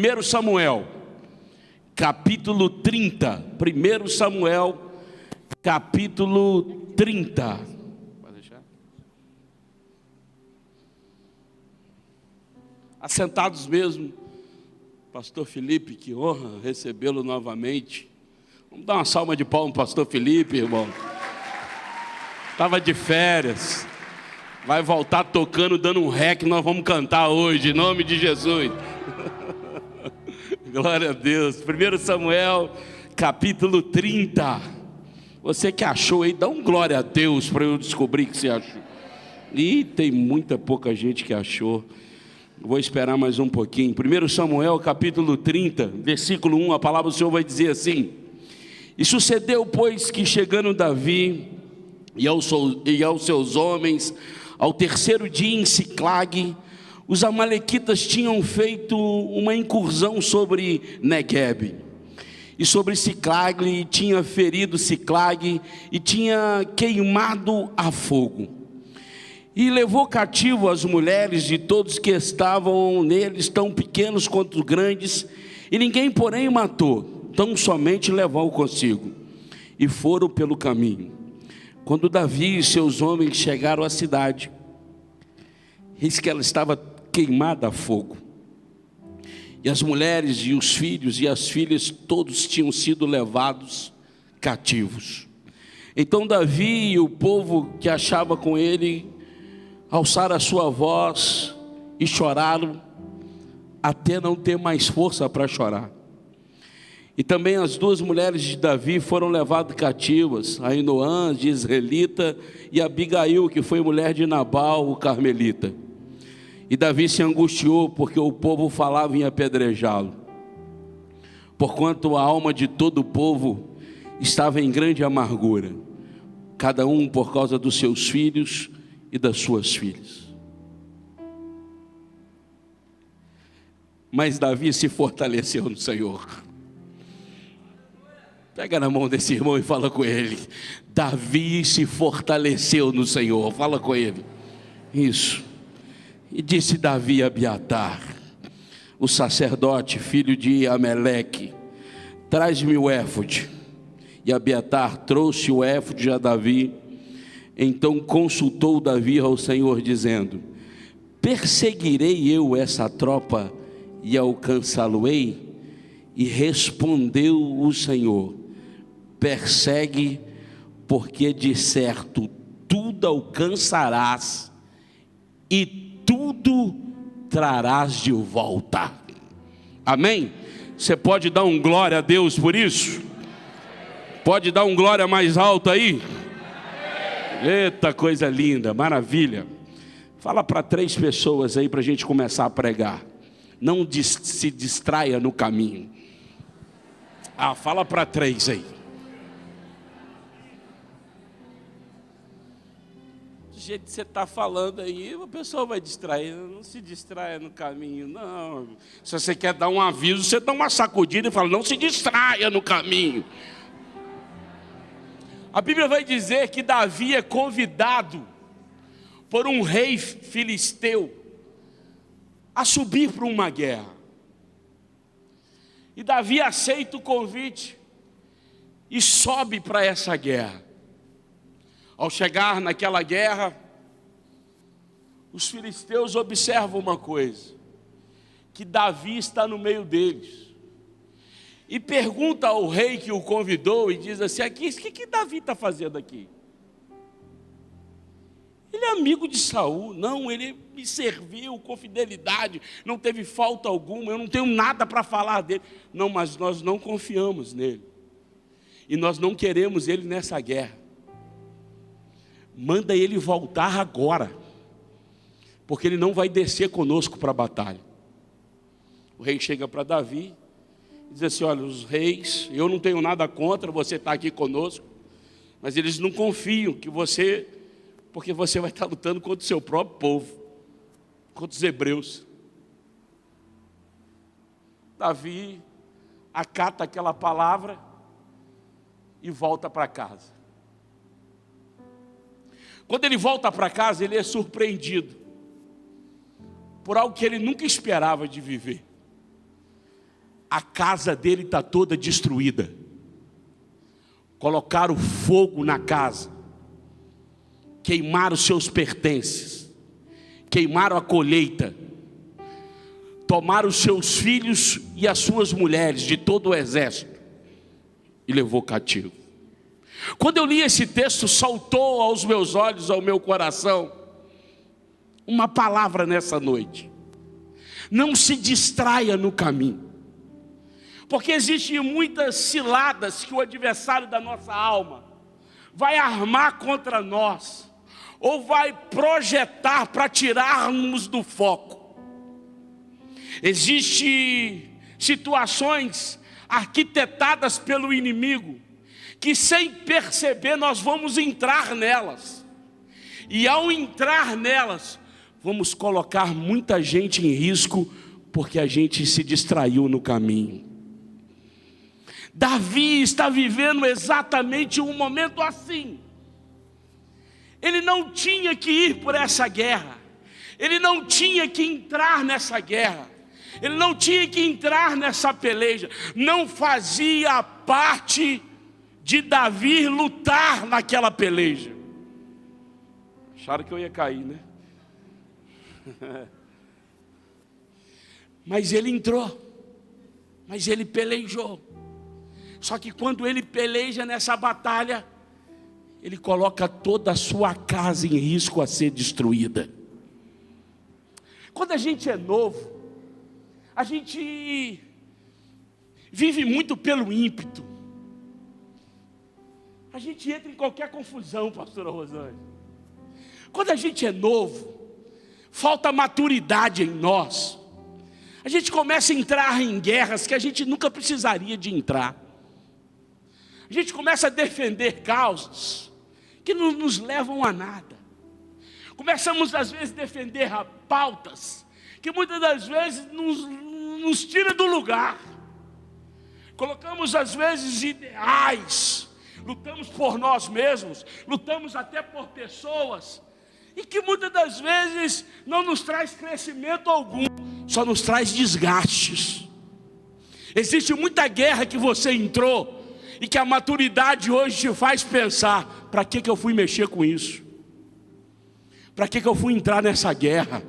1 Samuel, capítulo 30. 1 Samuel, capítulo 30. Pode deixar. Assentados mesmo, pastor Felipe, que honra recebê-lo novamente. Vamos dar uma salva de palmas para o pastor Felipe, irmão. Estava de férias, vai voltar tocando, dando um rec, nós vamos cantar hoje, em nome de Jesus. Glória a Deus. 1 Samuel, capítulo 30. Você que achou aí, dá um glória a Deus para eu descobrir que você achou. E tem pouca gente que achou. Vou esperar mais um pouquinho. 1 Samuel, capítulo 30, versículo 1, a palavra do Senhor vai dizer assim: E sucedeu, pois, que chegando Davi e aos seus homens, ao terceiro dia em Siclag, os amalequitas tinham feito uma incursão sobre Neguebe e sobre Siclag, e tinha ferido Siclag e tinha queimado a fogo. E levou cativo as mulheres de todos que estavam neles, tão pequenos quanto grandes, e ninguém, porém, matou, tão somente levou consigo. E foram pelo caminho. Quando Davi e seus homens chegaram à cidade, eis que ela estava queimada a fogo, e as mulheres e os filhos e as filhas todos tinham sido levados cativos. Então Davi e o povo que achava com ele alçaram a sua voz e choraram até não ter mais força para chorar. E também as duas mulheres de Davi foram levadas cativas, Ainoã, de Israelita, e Abigail, que foi mulher de Nabal, o carmelita. E Davi se angustiou, porque o povo falava em apedrejá-lo, porquanto a alma de todo o povo estava em grande amargura, cada um por causa dos seus filhos e das suas filhas. Mas Davi se fortaleceu no Senhor. Pega na mão desse irmão e fala com ele: Davi se fortaleceu no Senhor. Fala com ele. Isso. E disse Davi a Abiatar, o sacerdote, filho de Ameleque: traz-me o éfode. E Abiatar trouxe o éfode a Davi. Então consultou Davi ao Senhor, dizendo: perseguirei eu essa tropa e alcançá-lo-ei? E respondeu o Senhor: persegue, porque de certo tudo alcançarás e tudo trarás de volta. Amém? Você pode dar um glória a Deus por isso? Pode dar um glória mais alto aí? Eita, coisa linda, maravilha. Fala para 3 pessoas aí para a gente começar a pregar. Não se distraia no caminho. Fala para 3 aí. Do jeito que você está falando aí, a pessoa vai distrair. Não se distraia no caminho, não. Se você quer dar um aviso, você dá uma sacudida e fala: não se distraia no caminho. A Bíblia vai dizer que Davi é convidado por um rei filisteu a subir para uma guerra. E Davi aceita o convite e sobe para essa guerra. Ao chegar naquela guerra, os filisteus observam uma coisa: que Davi está no meio deles. E pergunta ao rei que o convidou e diz assim: o que Davi está fazendo aqui? Ele é amigo de Saul. Não, ele me serviu com fidelidade, não teve falta alguma, eu não tenho nada para falar dele. Não, mas nós não confiamos nele. E nós não queremos ele nessa guerra. Manda ele voltar agora, porque ele não vai descer conosco para a batalha. O rei chega para Davi e diz assim: olha, os reis, eu não tenho nada contra você estar aqui conosco, mas eles não confiam que você, porque você vai estar lutando contra o seu próprio povo, contra os hebreus. Davi acata aquela palavra e volta para casa. Quando ele volta para casa, ele é surpreendido por algo que ele nunca esperava de viver. A casa dele está toda destruída. Colocaram fogo na casa, queimaram os seus pertences, queimaram a colheita, tomaram os seus filhos e as suas mulheres de todo o exército e levou cativo. Quando eu li esse texto, saltou aos meus olhos, ao meu coração, uma palavra nessa noite: não se distraia no caminho. Porque existem muitas ciladas que o adversário da nossa alma vai armar contra nós, ou vai projetar para tirarmos do foco. Existem situações arquitetadas pelo inimigo, que sem perceber nós vamos entrar nelas. E ao entrar nelas, vamos colocar muita gente em risco, porque a gente se distraiu no caminho. Davi está vivendo exatamente um momento assim. Ele não tinha que ir por essa guerra, ele não tinha que entrar nessa guerra, ele não tinha que entrar nessa peleja, não fazia parte de Davi lutar naquela peleja. Acharam que eu ia cair, né? Mas ele entrou, mas ele pelejou. Só que quando ele peleja nessa batalha, ele coloca toda a sua casa em risco a ser destruída. Quando a gente é novo, a gente vive muito pelo ímpeto. A gente entra em qualquer confusão, pastora Rosângela. Quando a gente é novo, falta maturidade em nós. A gente começa a entrar em guerras que a gente nunca precisaria de entrar. A gente começa a defender causas que não nos levam a nada. Começamos às vezes a defender pautas que muitas das vezes nos tira do lugar. Colocamos às vezes ideais, lutamos por nós mesmos, lutamos até por pessoas, e que muitas das vezes não nos traz crescimento algum, só nos traz desgastes. Existe muita guerra que você entrou, e que a maturidade hoje te faz pensar: para que eu fui mexer com isso? Para que eu fui entrar nessa guerra?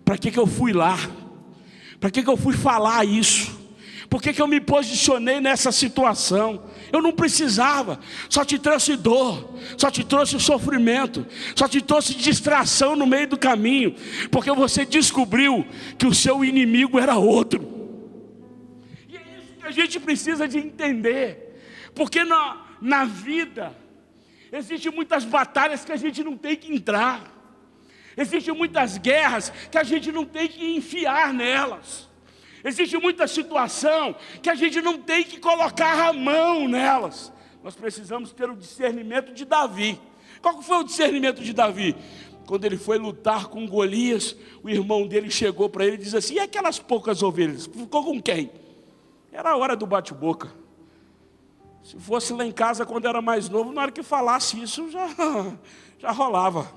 Para que eu fui lá? Para que eu fui falar isso? Por que eu me posicionei nessa situação? Eu não precisava. Só te trouxe dor, só te trouxe sofrimento, só te trouxe distração no meio do caminho, porque você descobriu que o seu inimigo era outro. E é isso que a gente precisa de entender. Porque na vida, existem muitas batalhas que a gente não tem que entrar. Existem muitas guerras que a gente não tem que enfiar nelas. Existe muita situação que a gente não tem que colocar a mão nelas. Nós precisamos ter o discernimento de Davi. Qual foi o discernimento de Davi? Quando ele foi lutar com Golias, o irmão dele chegou para ele e disse assim: e aquelas poucas ovelhas? Ficou com quem? Era a hora do bate-boca. Se fosse lá em casa quando era mais novo, na hora que falasse isso, já rolava.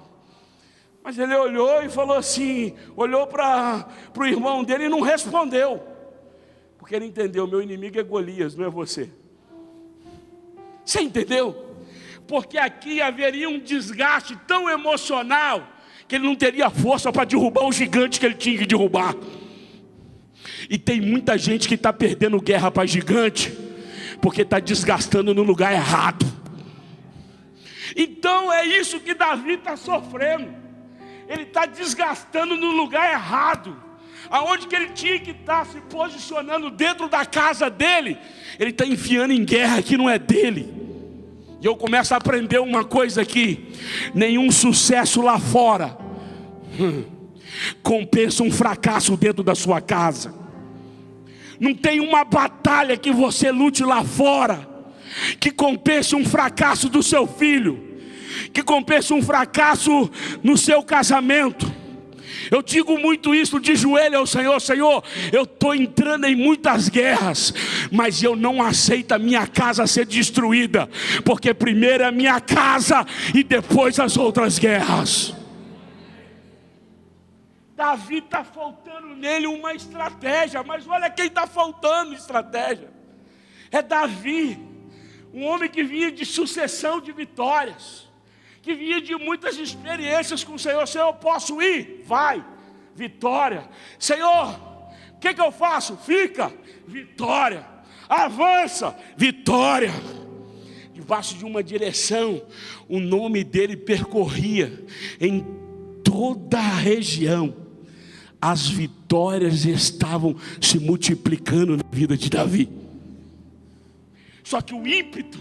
Mas ele olhou e falou assim, olhou para o irmão dele e não respondeu. Porque ele entendeu: meu inimigo é Golias, não é você. Você entendeu? Porque aqui haveria um desgaste tão emocional que ele não teria força para derrubar o gigante que ele tinha que derrubar. E tem muita gente que está perdendo guerra para gigante, porque está desgastando no lugar errado. Então é isso que Davi está sofrendo. Ele está desgastando no lugar errado. Aonde que ele tinha que estar se posicionando dentro da casa dele, ele está enfiando em guerra que não é dele. E eu começo a aprender uma coisa aqui: nenhum sucesso lá fora compensa um fracasso dentro da sua casa. Não tem uma batalha que você lute lá fora que compense um fracasso do seu filho, que compense um fracasso no seu casamento. Eu digo muito isso de joelho ao Senhor: Senhor, eu estou entrando em muitas guerras, mas eu não aceito a minha casa ser destruída, porque primeiro é a minha casa e depois as outras guerras. Davi está faltando nele uma estratégia, mas olha quem está faltando estratégia. É Davi, um homem que vinha de sucessão de vitórias, que vinha de muitas experiências com o Senhor. Senhor, posso ir? Vai, vitória. Senhor, o que eu faço? Fica, vitória. Avança, vitória. Debaixo de uma direção, o nome dele percorria em toda a região. As vitórias estavam se multiplicando na vida de Davi. Só que o ímpeto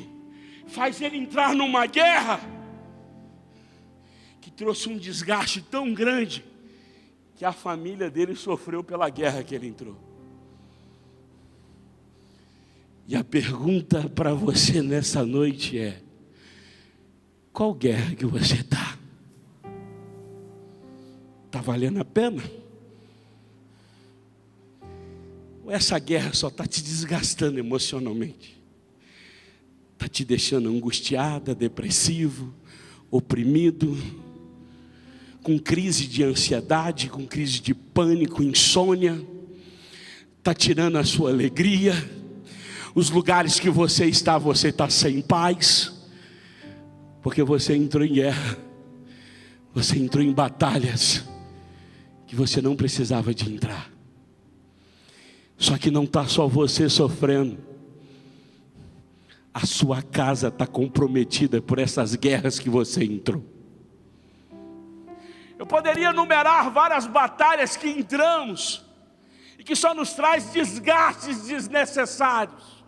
faz ele entrar numa guerra que trouxe um desgaste tão grande que a família dele sofreu pela guerra que ele entrou. E a pergunta para você nessa noite é: qual guerra que você está? Está valendo a pena? Ou essa guerra só está te desgastando emocionalmente? Está te deixando angustiada, depressivo, oprimido, com crise de ansiedade, com crise de pânico, insônia? Está tirando a sua alegria? Os lugares que você está sem paz, porque você entrou em guerra, você entrou em batalhas que você não precisava de entrar. Só que não está só você sofrendo, a sua casa está comprometida por essas guerras que você entrou. Eu poderia enumerar várias batalhas que entramos e que só nos traz desgastes desnecessários.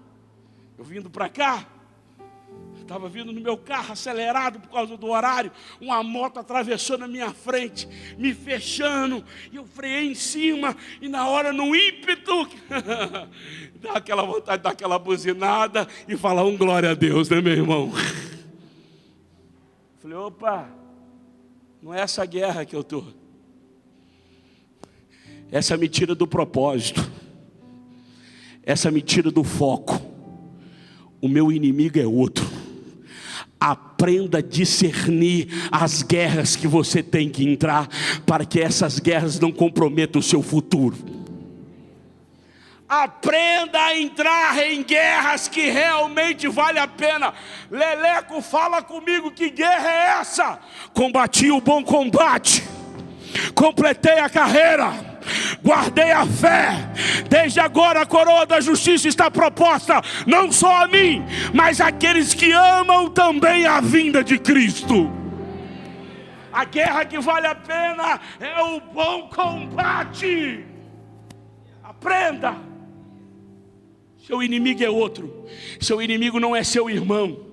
Eu vindo para cá, estava vindo no meu carro acelerado por causa do horário, uma moto atravessou na minha frente, me fechando, e eu freiei em cima, e na hora, no ímpeto, dá aquela vontade de dar aquela buzinada e falar um glória a Deus, né, meu irmão? Falei, opa, não é essa guerra que eu estou. Essa me tira do propósito, essa me tira do foco. O meu inimigo é outro. Aprenda a discernir as guerras que você tem que entrar, para que essas guerras não comprometam o seu futuro. Aprenda a entrar em guerras que realmente vale a pena. Leleco, fala comigo, que guerra é essa? Combati o bom combate, completei a carreira, guardei a fé. Desde agora a coroa da justiça está proposta, não só a mim, mas àqueles que amam também a vinda de Cristo. A guerra que vale a pena é o bom combate. Aprenda. Seu inimigo é outro. Seu inimigo não é seu irmão.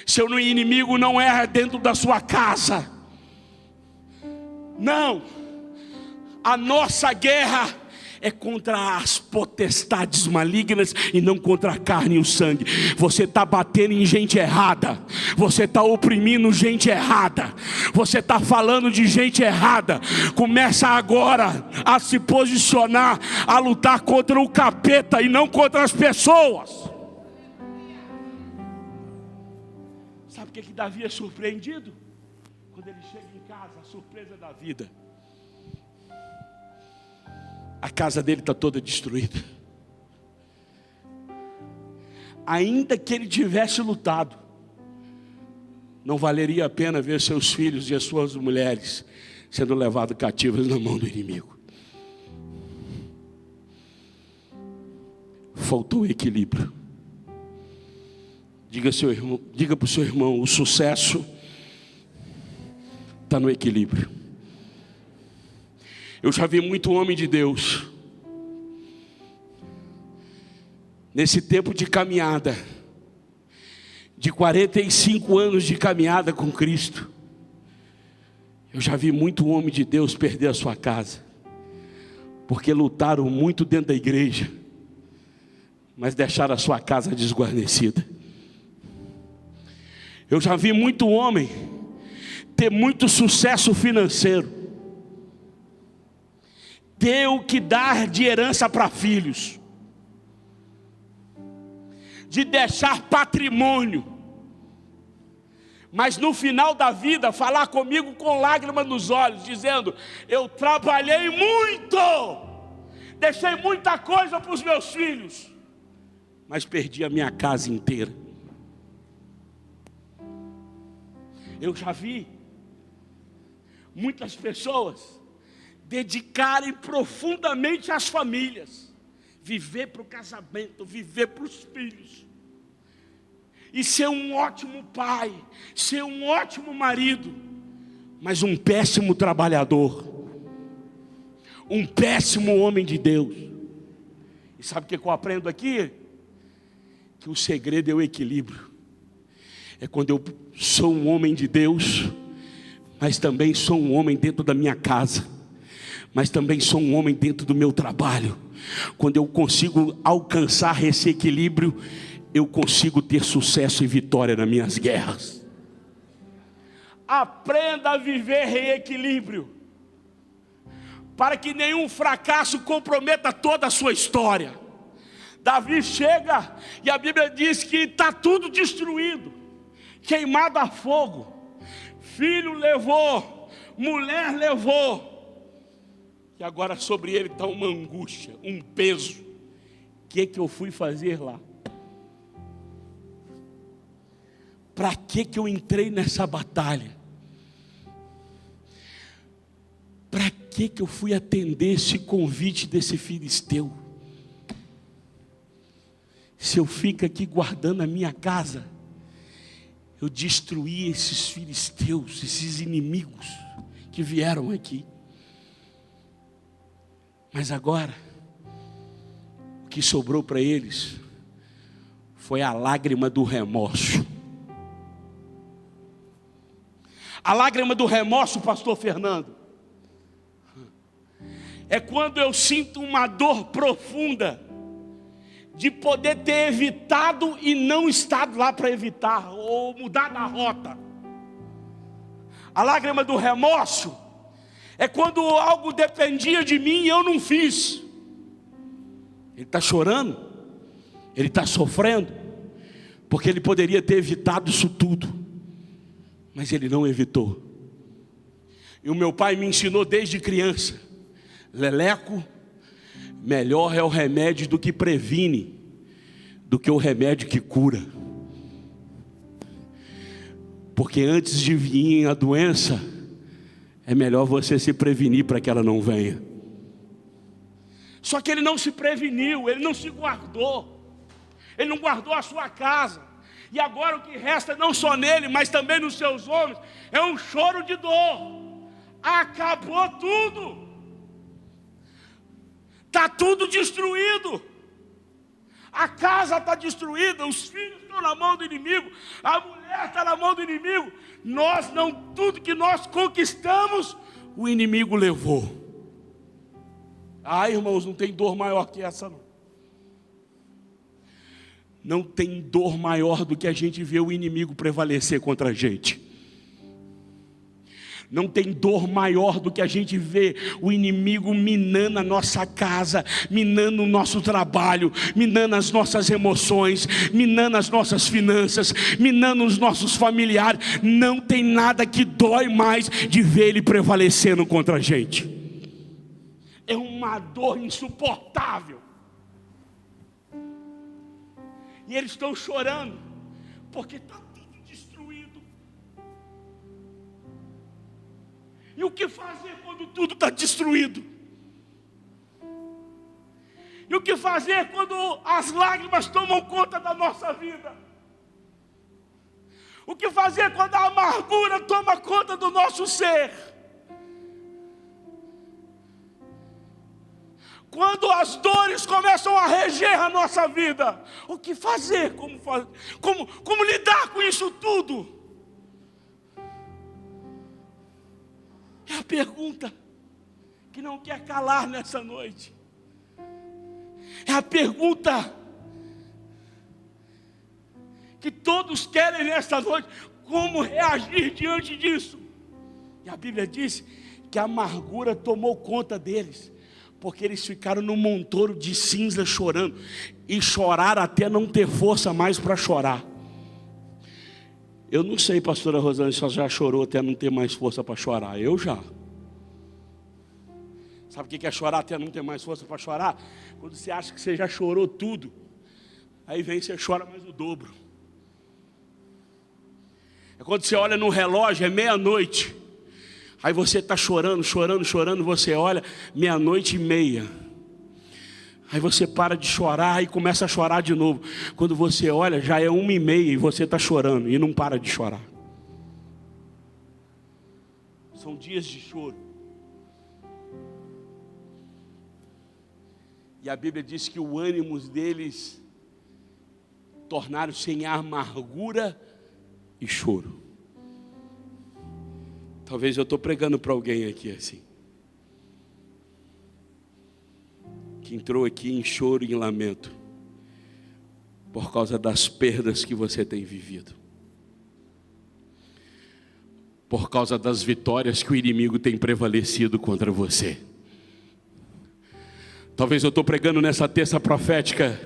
Seu inimigo não é dentro da sua casa. Não. A nossa guerra é contra as potestades malignas e não contra a carne e o sangue. Você está batendo em gente errada, você está oprimindo gente errada, você está falando de gente errada. Começa agora a se posicionar, a lutar contra o capeta e não contra as pessoas. Sabe o que Davi é surpreendido? Quando ele chega em casa, a surpresa da vida. A casa dele está toda destruída. Ainda que ele tivesse lutado, não valeria a pena ver seus filhos e as suas mulheres sendo levados cativos na mão do inimigo. Faltou equilíbrio. Diga para o seu irmão, o sucesso está no equilíbrio. Eu já vi muito homem de Deus, nesse tempo de caminhada, de 45 anos de caminhada com Cristo, eu já vi muito homem de Deus perder a sua casa, porque lutaram muito dentro da igreja, mas deixaram a sua casa desguarnecida. Eu já vi muito homem ter muito sucesso financeiro, ter o que dar de herança para filhos, de deixar patrimônio, mas no final da vida falar comigo com lágrimas nos olhos, dizendo: eu trabalhei muito, deixei muita coisa para os meus filhos, mas perdi a minha casa inteira. Eu já vi muitas pessoas dedicarem profundamente às famílias, viver para o casamento, viver para os filhos, e ser um ótimo pai, ser um ótimo marido, mas um péssimo trabalhador, um péssimo homem de Deus. E sabe o que eu aprendo aqui? Que o segredo é o equilíbrio. É quando eu sou um homem de Deus, mas também sou um homem dentro da minha casa, mas também sou um homem dentro do meu trabalho. Quando eu consigo alcançar esse equilíbrio, eu consigo ter sucesso e vitória nas minhas guerras. Aprenda a viver em equilíbrio, para que nenhum fracasso comprometa toda a sua história. Davi chega e a Bíblia diz que está tudo destruído, queimado a fogo. Filho levou, mulher levou, e agora sobre ele está uma angústia, um peso. O que eu fui fazer lá? Para que eu entrei nessa batalha? Para que eu fui atender esse convite desse filisteu? Se eu fico aqui guardando a minha casa, eu destruí esses filisteus, esses inimigos que vieram aqui. Mas agora, o que sobrou para eles foi a lágrima do remorso. A lágrima do remorso, pastor Fernando, é quando eu sinto uma dor profunda de poder ter evitado e não estado lá para evitar, ou mudar a rota. A lágrima do remorso é quando algo dependia de mim e eu não fiz. Ele está chorando, ele está sofrendo, porque ele poderia ter evitado isso tudo, mas ele não evitou. E o meu pai me ensinou desde criança: Leleco, melhor é o remédio do que previne, do que o remédio que cura. Porque antes de vir a doença, é melhor você se prevenir para que ela não venha. Só que ele não se preveniu, ele não se guardou, ele não guardou a sua casa. E agora o que resta, não só nele, mas também nos seus homens, é um choro de dor. Acabou tudo. Está tudo destruído. A casa está destruída, os filhos estão na mão do inimigo, a mulher está na mão do inimigo. Nós não, tudo que nós conquistamos, o inimigo levou. Ah, irmãos, não tem dor maior que essa não. Não tem dor maior do que a gente ver o inimigo prevalecer contra a gente. Não tem dor maior do que a gente ver o inimigo minando a nossa casa, minando o nosso trabalho, minando as nossas emoções, minando as nossas finanças, minando os nossos familiares. Não tem nada que dói mais de ver ele prevalecendo contra a gente. É uma dor insuportável. E eles estão chorando, porque está tudo destruído. E o que fazer quando tudo está destruído? E o que fazer quando as lágrimas tomam conta da nossa vida? O que fazer quando a amargura toma conta do nosso ser? Quando as dores começam a reger a nossa vida, o que fazer? Como lidar com isso tudo? É a pergunta que não quer calar nessa noite. É a pergunta que todos querem nessa noite. Como reagir diante disso? E a Bíblia diz que a amargura tomou conta deles, porque eles ficaram num montouro de cinza chorando, e choraram até não ter força mais para chorar. Eu não sei, pastora Rosane, se ela já chorou até não ter mais força para chorar. Eu já. Sabe o que é chorar até não ter mais força para chorar? Quando você acha que você já chorou tudo, aí vem e você chora mais o dobro. É quando você olha no relógio, é meia-noite. Aí você está chorando, você olha, 00:30. Aí você para de chorar e começa a chorar de novo. Quando você olha, já é 1:30 e você está chorando e não para de chorar. São dias de choro. E a Bíblia diz que o ânimo deles tornaram-se em amargura e choro. Talvez eu estou pregando para alguém aqui assim, que entrou aqui em choro e em lamento, por causa das perdas que você tem vivido, por causa das vitórias que o inimigo tem prevalecido contra você. Talvez eu estou pregando nessa terça profética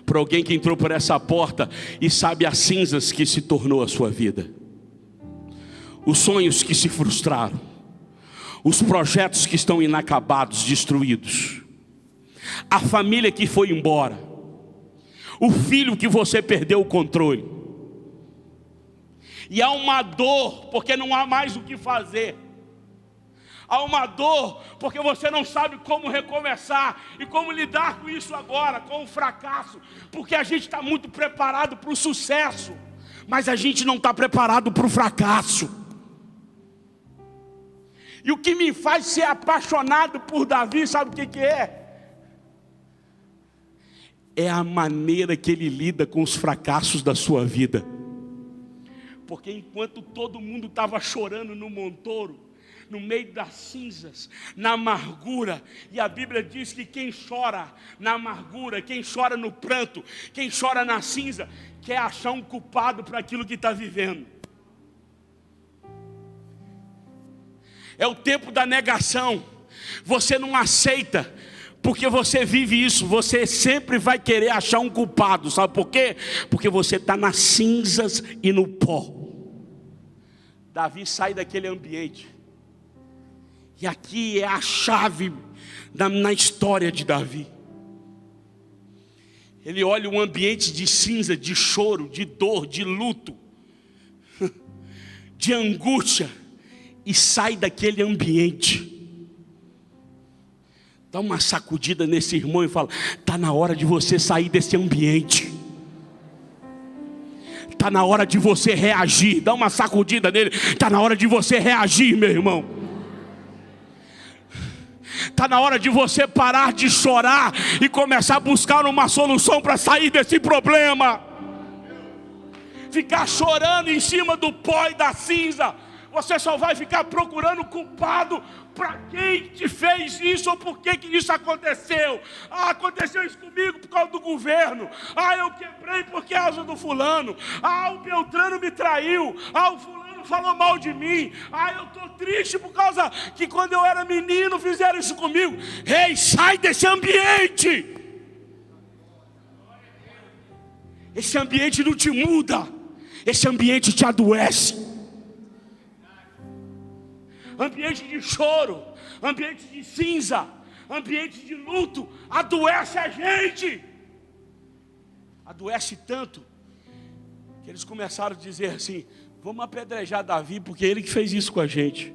para alguém que entrou por essa porta e sabe as cinzas que se tornou a sua vida, os sonhos que se frustraram, os projetos que estão inacabados, destruídos, a família que foi embora, o filho que você perdeu o controle. E há uma dor porque não há mais o que fazer. Há uma dor porque você não sabe como recomeçar e como lidar com isso agora, com o fracasso. Porque a gente está muito preparado para o sucesso, mas a gente não está preparado para o fracasso. E o que me faz ser apaixonado por Davi, sabe o que é? É a maneira que ele lida com os fracassos da sua vida. Porque enquanto todo mundo estava chorando no montouro, no meio das cinzas, na amargura, e a Bíblia diz que quem chora na amargura, quem chora no pranto, quem chora na cinza, quer achar um culpado para aquilo que está vivendo. É o tempo da negação. Você não aceita, porque você vive isso. Você sempre vai querer achar um culpado. Sabe por quê? Porque você está nas cinzas e no pó. Davi sai daquele ambiente. E aqui é a chave na história de Davi. Ele olha um ambiente de cinza, de choro, de dor, de luto, de angústia, e sai daquele ambiente. Dá uma sacudida nesse irmão e fala: está na hora de você sair desse ambiente. Está na hora de você reagir. Dá uma sacudida nele. Está na hora de você reagir, meu irmão. Está na hora de você parar de chorar e começar a buscar uma solução para sair desse problema. Ficar chorando em cima do pó e da cinza, você só vai ficar procurando culpado para quem te fez isso ou por que isso aconteceu. Ah, aconteceu isso comigo por causa do governo. Ah, eu quebrei por causa do fulano. Ah, o Beltrano me traiu. Ah, o fulano falou mal de mim. Ah, eu estou triste por causa que quando eu era menino fizeram isso comigo. Ei, sai desse ambiente. Esse ambiente não te muda. Esse ambiente te adoece. Ambiente de choro, ambiente de cinza, ambiente de luto, adoece a gente. Adoece tanto que eles começaram a dizer assim: vamos apedrejar Davi, porque é ele que fez isso com a gente.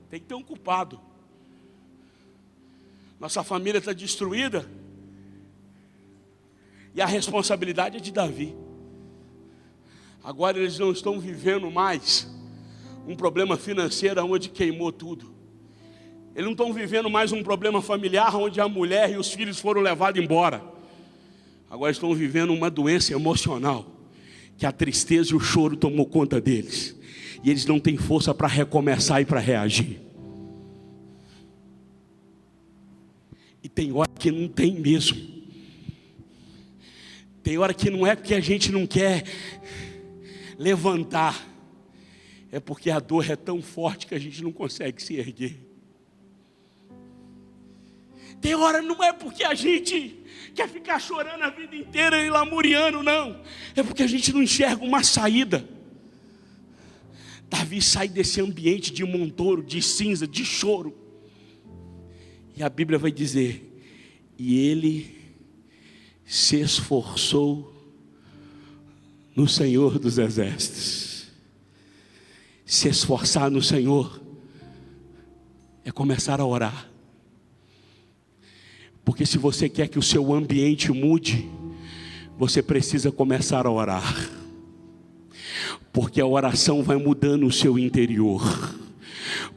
Tem que ter um culpado. Nossa família está destruída e a responsabilidade é de Davi. Agora eles não estão vivendo mais um problema financeiro onde queimou tudo. Eles não estão vivendo mais um problema familiar onde a mulher e os filhos foram levados embora. Agora estão vivendo uma doença emocional, que a tristeza e o choro tomou conta deles. E eles não têm força para recomeçar e para reagir. E tem hora que não tem mesmo. Tem hora que não é porque a gente não quer levantar, é porque a dor é tão forte que a gente não consegue se erguer. Tem hora não é porque a gente quer ficar chorando a vida inteira e lamuriando, não. É porque a gente não enxerga uma saída. Davi sai desse ambiente de montoro, de cinza, de choro. E a Bíblia vai dizer: e ele se esforçou no Senhor dos Exércitos. Se esforçar no Senhor é começar a orar. Porque se você quer que o seu ambiente mude, você precisa começar a orar. Porque a oração vai mudando o seu interior.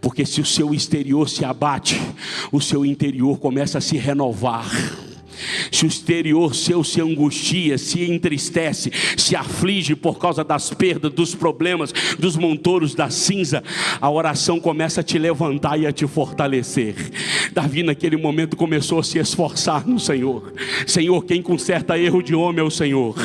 Porque se o seu exterior se abate, o seu interior começa a se renovar. Se o exterior seu se angustia, se entristece, se aflige por causa das perdas, dos problemas, dos montoros da cinza, a oração começa a te levantar e a te fortalecer. Davi naquele momento começou a se esforçar no Senhor. Senhor, quem conserta erro de homem é o Senhor.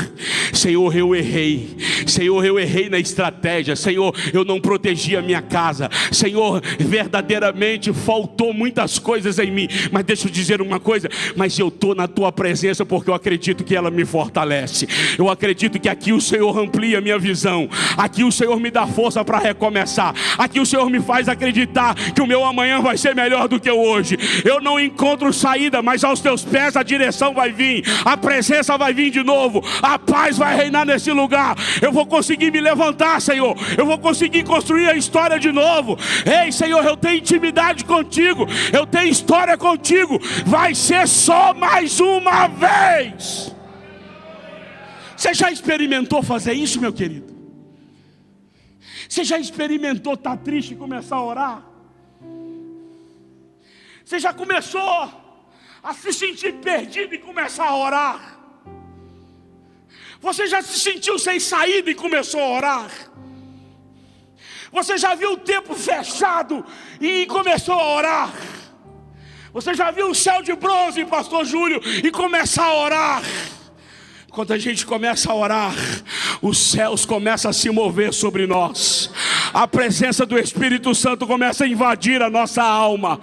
Senhor, eu errei. Senhor, eu errei na estratégia. Senhor, eu não protegi a minha casa. Senhor, verdadeiramente faltou muitas coisas em mim. Mas deixa eu dizer uma coisa, mas eu estou na tua presença porque eu acredito que ela me fortalece. Eu acredito que aqui o Senhor amplia a minha visão. Aqui o Senhor me dá força para recomeçar. Aqui o Senhor me faz acreditar que o meu amanhã vai ser melhor do que o hoje. Eu não encontro saída, mas aos teus pés a direção vai vir, a presença vai vir de novo, a paz vai reinar nesse lugar. Eu vou conseguir me levantar, Senhor. Eu vou conseguir construir a história de novo. Ei, Senhor, eu tenho intimidade contigo, eu tenho história contigo. Vai ser só mais uma vez. Você já experimentou fazer isso, meu querido? Você já experimentou estar triste e começar a orar? Você já começou a se sentir perdido e começar a orar? Você já se sentiu sem saída e começou a orar? Você já viu o tempo fechado e começou a orar? Você já viu o céu de bronze, pastor Júlio, e começar a orar? Quando a gente começa a orar, os céus começam a se mover sobre nós. A presença do Espírito Santo começa a invadir a nossa alma.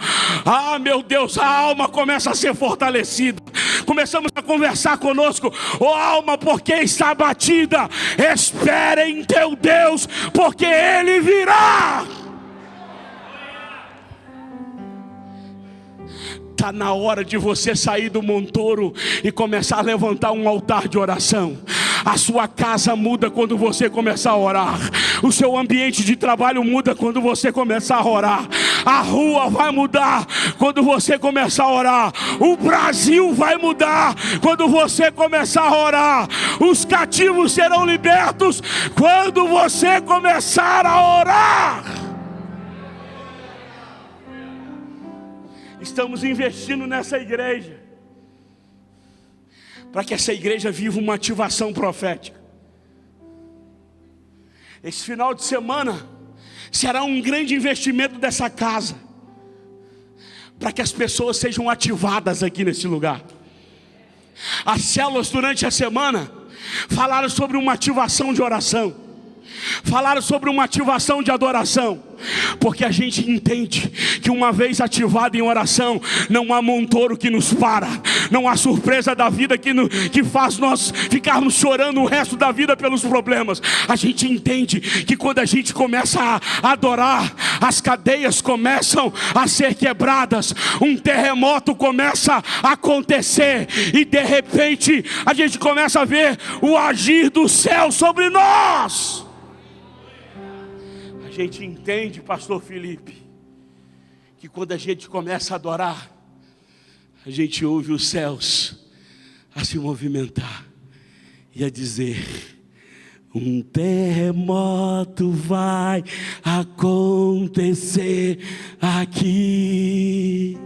Ah, meu Deus, a alma começa a ser fortalecida. Começamos a conversar conosco. Ó alma, porque está abatida, espere em teu Deus, porque Ele virá. Está na hora de você sair do montoro e começar a levantar um altar de oração. A sua casa muda quando você começar a orar. O seu ambiente de trabalho muda quando você começar a orar. A rua vai mudar quando você começar a orar. O Brasil vai mudar quando você começar a orar. Os cativos serão libertos quando você começar a orar. Estamos investindo nessa igreja para que essa igreja viva uma ativação profética. Esse final de semana será um grande investimento dessa casa, para que as pessoas sejam ativadas aqui nesse lugar. As células durante a semana falaram sobre uma ativação de oração, falaram sobre uma ativação de adoração, porque a gente entende que uma vez ativado em oração, não há montoro que nos para, não há surpresa da vida que faz nós ficarmos chorando o resto da vida pelos problemas. A gente entende que quando a gente começa a adorar, as cadeias começam a ser quebradas, um terremoto começa a acontecer, e de repente a gente começa a ver o agir do céu sobre nós. A gente entende, pastor Felipe, que quando a gente começa a adorar, a gente ouve os céus a se movimentar e a dizer: um terremoto vai acontecer aqui,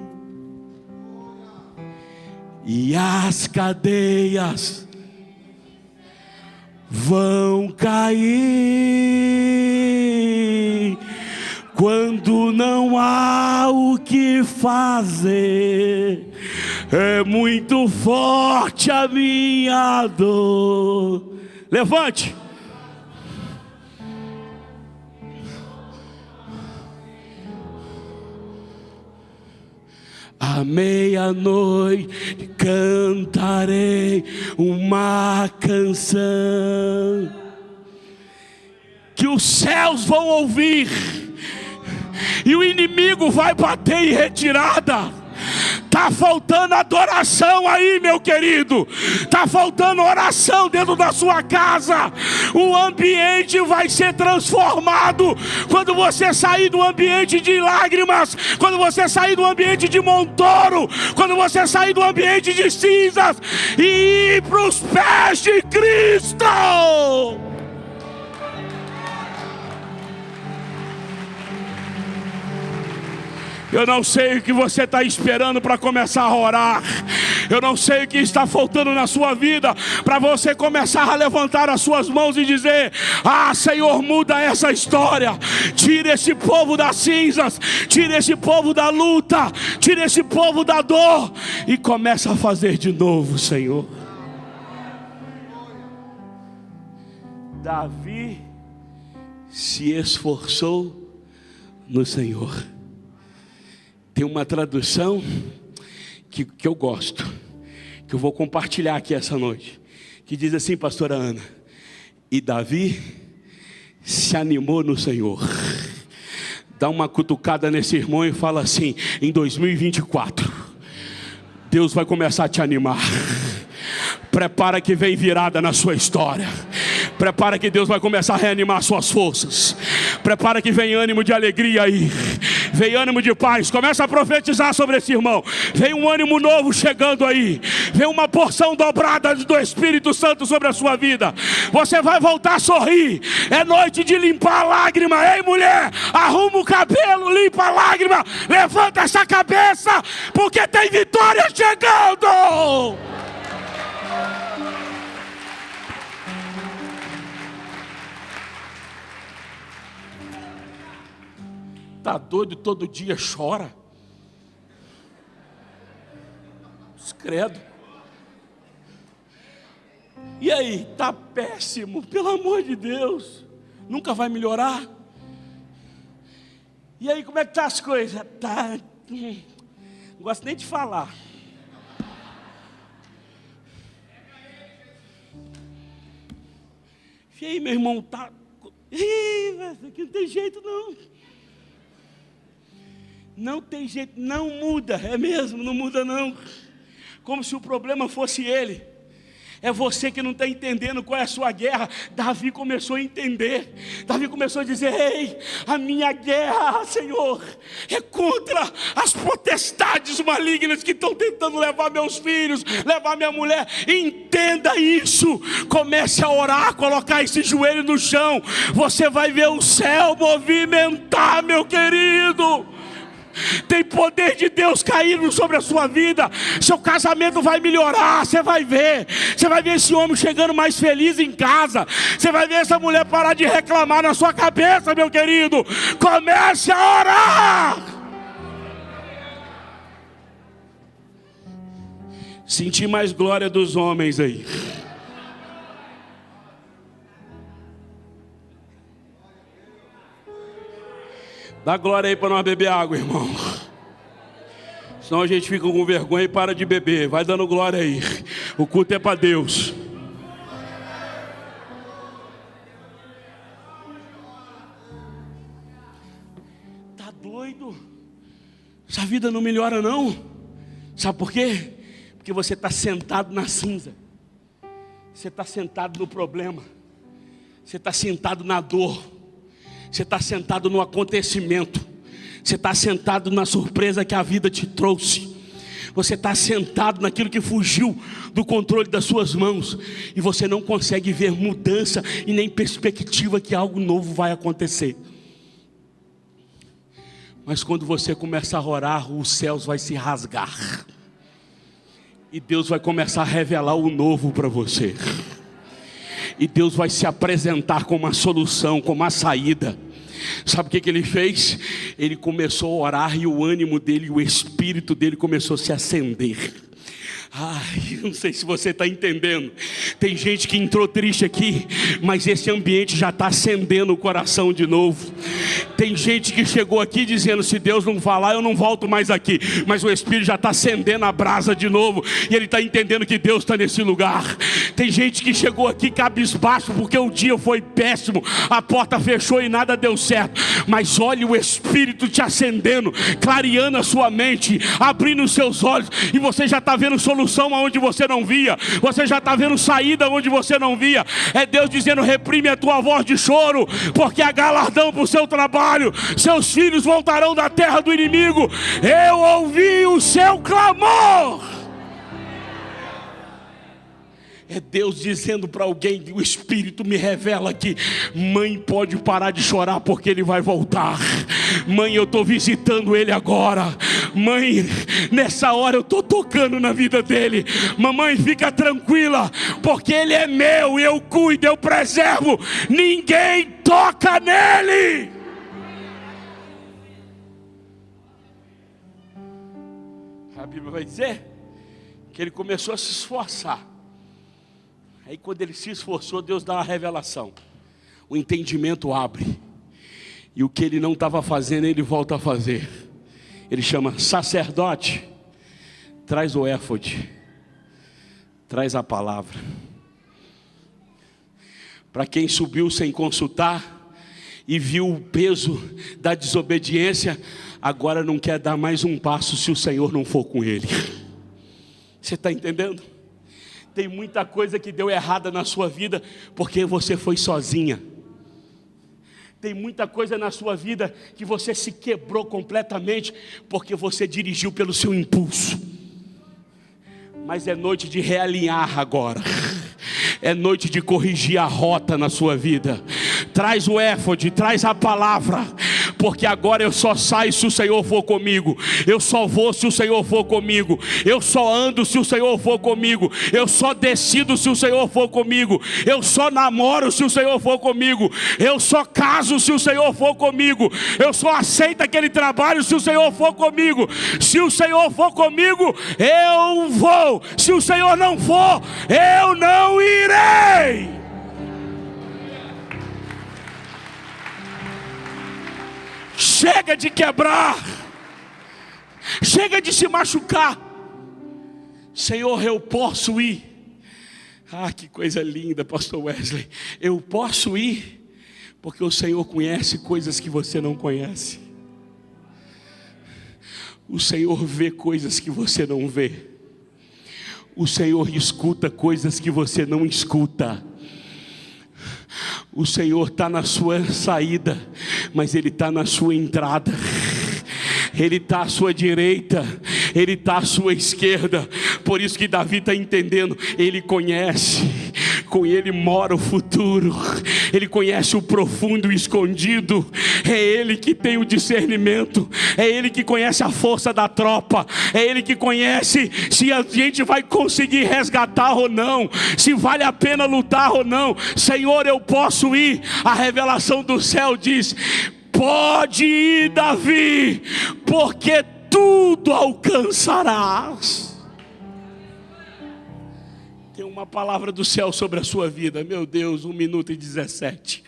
e as cadeias vão cair. Quando não há o que fazer, é muito forte a minha dor. Levante. à meia-noite cantarei uma canção que os céus vão ouvir, e o inimigo vai bater em retirada. Está faltando adoração aí, meu querido. Está faltando oração dentro da sua casa. O ambiente vai ser transformado quando você sair do ambiente de lágrimas, quando você sair do ambiente de Montoro, quando você sair do ambiente de cinzas e ir para os pés de Cristo. Eu não sei o que você está esperando para começar a orar. Eu não sei o que está faltando na sua vida para você começar a levantar as suas mãos e dizer: ah, Senhor, muda essa história. Tira esse povo das cinzas, tira esse povo da luta, tira esse povo da dor e começa a fazer de novo, Senhor. Davi se esforçou no Senhor. Tem uma tradução que eu gosto, que eu vou compartilhar aqui essa noite, que diz assim, pastora Ana: e Davi se animou no Senhor. Dá uma cutucada nesse irmão e fala assim: em 2024 Deus vai começar a te animar. Prepara que vem virada na sua história. Prepara que Deus vai começar a reanimar suas forças. Prepara que vem ânimo de alegria aí. Vem ânimo de paz. Começa a profetizar sobre esse irmão. Vem um ânimo novo chegando aí. Vem uma porção dobrada do Espírito Santo sobre a sua vida. Você vai voltar a sorrir. É noite de limpar a lágrima. Ei, mulher, arruma o cabelo, limpa a lágrima. Levanta essa cabeça, porque tem vitória chegando. Tá doido, todo dia chora. Credo. E aí, tá péssimo, pelo amor de Deus. Nunca vai melhorar. E aí, como é que tá as coisas? Tá. Não gosto nem de falar. E aí, meu irmão, tá. Ih, aqui não tem jeito não. Não tem jeito, não muda, é mesmo, não muda não. Como se o problema fosse ele. É você que não está entendendo qual é a sua guerra. Davi começou a entender. Davi começou a dizer: ei, a minha guerra, Senhor, é contra as potestades malignas que estão tentando levar meus filhos, levar minha mulher. Entenda isso. Comece a orar, colocar esse joelho no chão. Você vai ver o céu movimentar, meu querido. Tem poder de Deus caindo sobre a sua vida. Seu casamento vai melhorar. Você vai ver esse homem chegando mais feliz em casa. Você vai ver essa mulher parar de reclamar na sua cabeça, meu querido. Comece a orar. Sentir mais glória dos homens aí. Dá glória aí para nós beber água, irmão. Senão a gente fica com vergonha e para de beber. Vai dando glória aí. O culto é para Deus. Tá doido? Essa vida não melhora não. Sabe por quê? Porque você está sentado na cinza. Você está sentado no problema. Você está sentado na dor. Você está sentado no acontecimento. Você está sentado na surpresa que a vida te trouxe. Você está sentado naquilo que fugiu do controle das suas mãos. E você não consegue ver mudança e nem perspectiva que algo novo vai acontecer. Mas quando você começar a orar, os céus vão se rasgar. E Deus vai começar a revelar o novo para você. E Deus vai se apresentar como uma solução, como uma saída. Sabe o que ele fez? Ele começou a orar e o ânimo dele, o espírito dele começou a se acender. Ai, não sei se você está entendendo. Tem gente que entrou triste aqui, mas esse ambiente já está acendendo o coração de novo. Tem gente que chegou aqui dizendo: se Deus não falar, eu não volto mais aqui. Mas o Espírito já está acendendo a brasa de novo, e ele está entendendo que Deus está nesse lugar. Tem gente que chegou aqui cabisbaixo porque o dia foi péssimo, a porta fechou e nada deu certo. Mas olha o Espírito te acendendo, clareando a sua mente, abrindo os seus olhos, e você já está vendo solução aonde você não via. Você já está vendo saída onde você não via. É Deus dizendo: reprime a tua voz de choro, porque há galardão para o seu trabalho. Seus filhos voltarão da terra do inimigo. Eu ouvi o seu clamor. É Deus dizendo para alguém: o Espírito me revela que mãe pode parar de chorar porque ele vai voltar. Mãe, eu estou visitando ele agora. Mãe, nessa hora eu estou tocando na vida dele. Mamãe, fica tranquila, porque ele é meu, eu cuido, eu preservo. Ninguém toca nele. A Bíblia vai dizer que ele começou a se esforçar. Aí quando ele se esforçou, Deus dá uma revelação. O entendimento abre. E o que ele não estava fazendo, ele volta a fazer. Ele chama: sacerdote, traz o éfode, traz a palavra. Para quem subiu sem consultar e viu o peso da desobediência, agora não quer dar mais um passo se o Senhor não for com ele. Você está entendendo? Tem muita coisa que deu errada na sua vida porque você foi sozinha. Tem muita coisa na sua vida que você se quebrou completamente porque você dirigiu pelo seu impulso. Mas é noite de realinhar agora. É noite de corrigir a rota na sua vida. Traz o éfode, traz a palavra, porque agora eu só saio se o Senhor for comigo. Eu só vou se o Senhor for comigo. Eu só ando se o Senhor for comigo. Eu só decido se o Senhor for comigo. Eu só namoro se o Senhor for comigo. Eu só caso se o Senhor for comigo. Eu só aceito aquele trabalho se o Senhor for comigo. Se o Senhor for comigo, eu vou. Se o Senhor não for, eu não irei. Chega de quebrar. Chega de se machucar. Senhor, eu posso ir. Ah, que coisa linda, pastor Wesley. Eu posso ir, porque o Senhor conhece coisas que você não conhece. O Senhor vê coisas que você não vê. O Senhor escuta coisas que você não escuta. O Senhor está na sua saída, mas Ele está na sua entrada. Ele está à sua direita, Ele está à sua esquerda. Por isso que Davi está entendendo. Ele conhece, com Ele mora o futuro. Ele conhece o profundo e o escondido. É Ele que tem o discernimento. É Ele que conhece a força da tropa. É Ele que conhece se a gente vai conseguir resgatar ou não, se vale a pena lutar ou não. Senhor, eu posso ir. A revelação do céu diz: pode ir, Davi, porque tudo alcançarás. Tem uma palavra do céu sobre a sua vida. Meu Deus, 1 minuto e 17.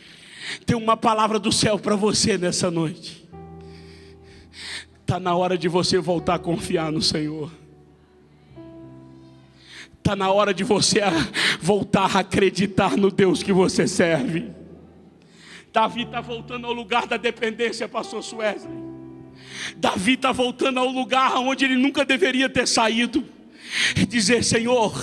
Tem uma palavra do céu para você nessa noite. Está na hora de você voltar a confiar no Senhor. Está na hora de você voltar a acreditar no Deus que você serve. Davi está voltando ao lugar da dependência, pastor Wesley. Davi está voltando ao lugar onde ele nunca deveria ter saído. E dizer: Senhor,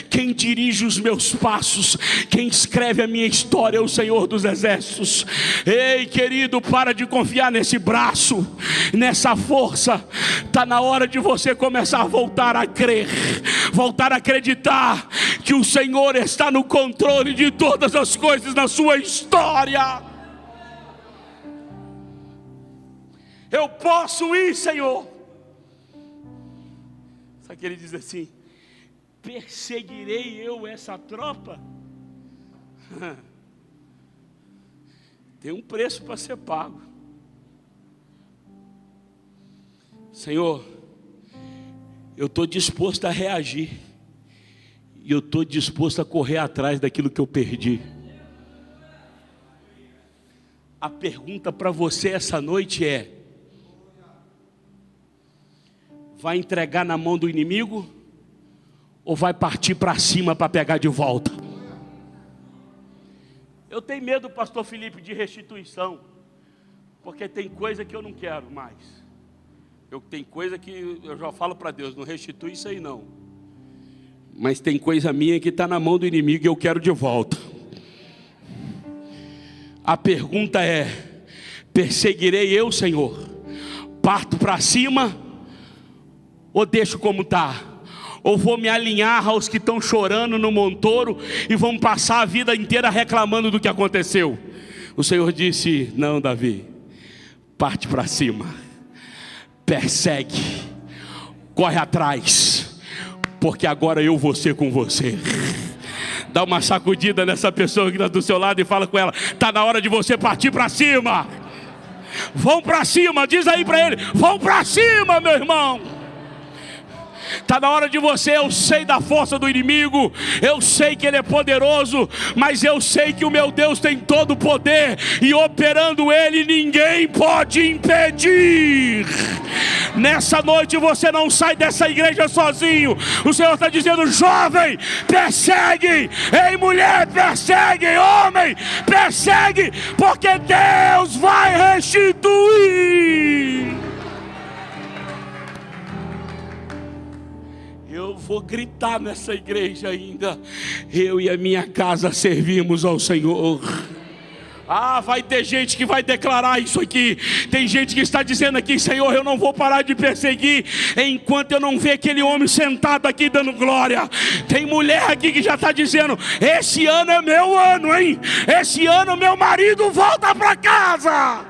quem dirige os meus passos, quem escreve a minha história é o Senhor dos exércitos. Ei, querido, para de confiar nesse braço, nessa força. Está na hora de você começar a voltar a crer, voltar a acreditar que o Senhor está no controle de todas as coisas na sua história. Eu posso ir, Senhor. Só que ele diz assim: perseguirei eu essa tropa? Tem um preço para ser pago. Senhor, eu estou disposto a reagir, e eu estou disposto a correr atrás daquilo que eu perdi. A pergunta para você essa noite é: vai entregar na mão do inimigo ou vai partir para cima para pegar de volta? Eu tenho medo, pastor Felipe, de restituição, porque tem coisa que eu não quero mais. Tem coisa que eu já falo para Deus, não restitui isso aí não. Mas tem coisa minha que está na mão do inimigo e eu quero de volta. A pergunta é: perseguirei eu, Senhor? Parto para cima ou deixo como está? Ou vou me alinhar aos que estão chorando no montouro e vão passar a vida inteira reclamando do que aconteceu? O Senhor disse: não, Davi, parte para cima, persegue, corre atrás, porque agora eu vou ser com você. Dá uma sacudida nessa pessoa que está do seu lado e fala com ela: está na hora de você partir para cima. Vão para cima, diz aí para ele: vão para cima, meu irmão. Está na hora de você. Eu sei da força do inimigo, eu sei que ele é poderoso, mas eu sei que o meu Deus tem todo o poder, e operando ele ninguém pode impedir. Nessa noite você não sai dessa igreja sozinho. O Senhor está dizendo: jovem, persegue. Ei, mulher, persegue. Homem, persegue, porque Deus vai restituir. Eu vou gritar nessa igreja ainda: eu e a minha casa servimos ao Senhor. Vai ter gente que vai declarar isso aqui. Tem gente que está dizendo aqui: Senhor, eu não vou parar de perseguir enquanto eu não ver aquele homem sentado aqui dando glória. Tem mulher aqui que já está dizendo: esse ano é meu ano, hein? Esse ano meu marido volta para casa.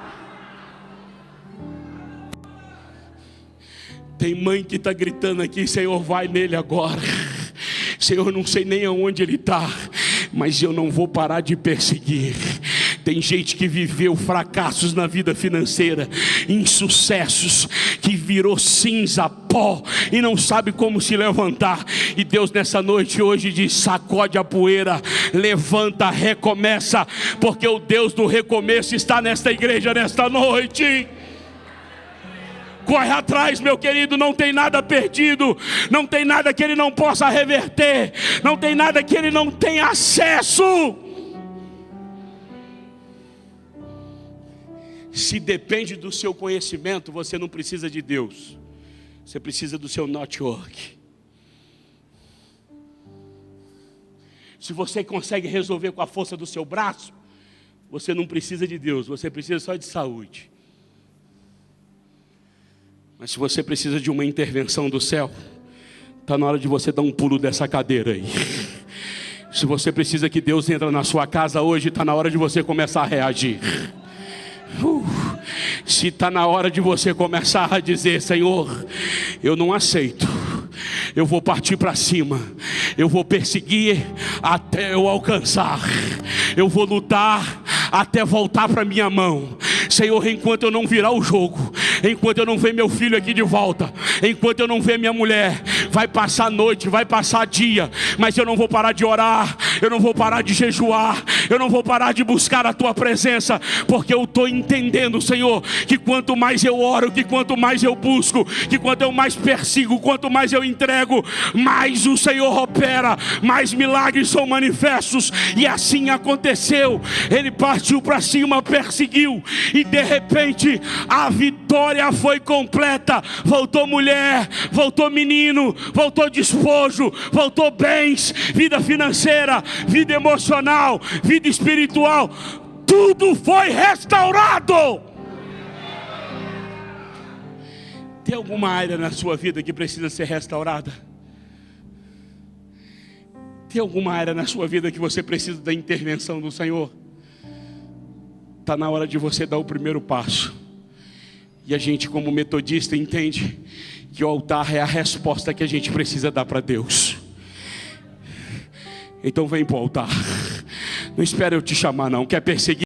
Tem mãe que está gritando aqui: Senhor, vai nele agora. Senhor, não sei nem aonde ele está, mas eu não vou parar de perseguir. Tem gente que viveu fracassos na vida financeira, insucessos, que virou cinza, pó, e não sabe como se levantar. E Deus nessa noite hoje diz: sacode a poeira, levanta, recomeça, porque o Deus do recomeço está nesta igreja nesta noite. Corre atrás, meu querido, não tem nada perdido, não tem nada que ele não possa reverter, não tem nada que ele não tenha acesso. Se depende do seu conhecimento, você não precisa de Deus, você precisa do seu network. Se você consegue resolver com a força do seu braço, você não precisa de Deus, você precisa só de saúde. Mas se você precisa de uma intervenção do céu, está na hora de você dar um pulo dessa cadeira aí. Se você precisa que Deus entre na sua casa hoje, está na hora de você começar a reagir. Se está na hora de você começar a dizer: Senhor, eu não aceito, eu vou partir para cima, eu vou perseguir até eu alcançar, eu vou lutar até voltar para minha mão. Senhor, enquanto eu não virar o jogo, enquanto eu não ver meu filho aqui de volta, enquanto eu não ver minha mulher, vai passar noite, vai passar dia, mas eu não vou parar de orar, eu não vou parar de jejuar, eu não vou parar de buscar a tua presença, porque eu estou entendendo, Senhor, que quanto mais eu oro, que quanto mais eu busco, que quanto eu mais persigo, quanto mais eu entrego, mais o Senhor opera, mais milagres são manifestos. E assim aconteceu. Ele partiu para cima, perseguiu, e de repente a vitória foi completa. Voltou mulher, voltou menino, voltou despojo, voltou bens, vida financeira, vida emocional, vida espiritual, tudo foi restaurado. Tem alguma área na sua vida que precisa ser restaurada? Tem alguma área na sua vida que você precisa da intervenção do Senhor? Está na hora de você dar o primeiro passo. E a gente, como metodista, entende que o altar é a resposta que a gente precisa dar para Deus. Então vem para o altar. Não espera eu te chamar não. Quer perseguir?